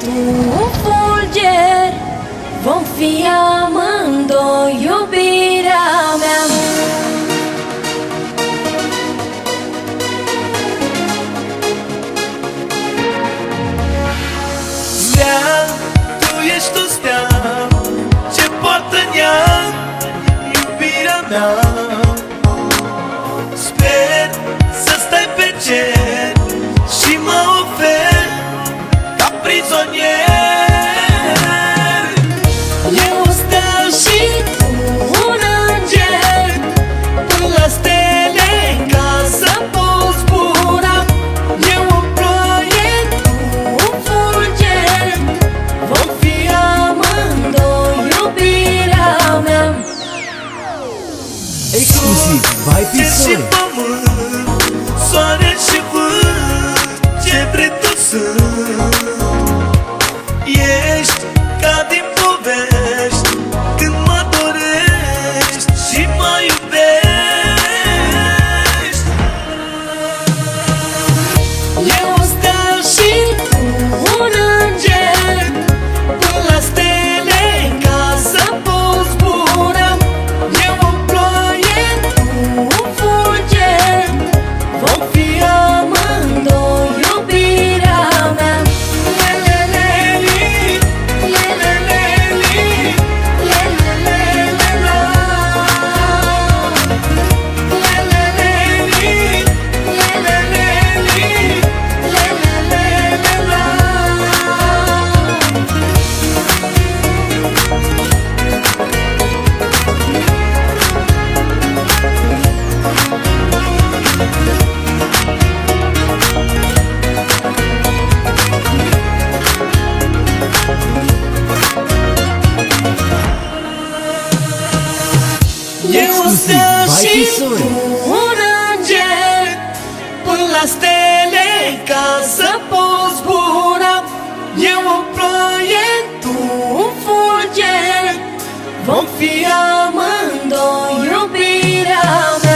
tu un fulger, vom fi amândoi iubirea mea. Stea, tu ești o stea ce poartă în ea iubirea mea. Sper să stai pe cer și mă ofer ca prizonier. Eu o stea și tu un înger, până la stele ca să poți zbura. Eu o ploaie, tu un fulger, vom fi amândoi iubirea mea. Exclusiv by Cer și Pisoi. pământ, soare și vânt, ce vrei tu sunt. Ești ca din povești, când mă dorești și mă iubești. Eu o stea și tu un înger, până la stele ca să poți zbura. Eu o ploaie, tu un fulger, vom fi amândoi iubirea mea. Le-le-le-li, le-le-le-li, le-le-le-le-la. Le-le-le-li, le-le-le-li, le-le-le-le-la. Eu o stea Exclusiv by și Pisoi. tu un înger, până la stele ca să poți zbura. Eu o ploaie, tu un fulger, vom fi amândoi iubirea mea.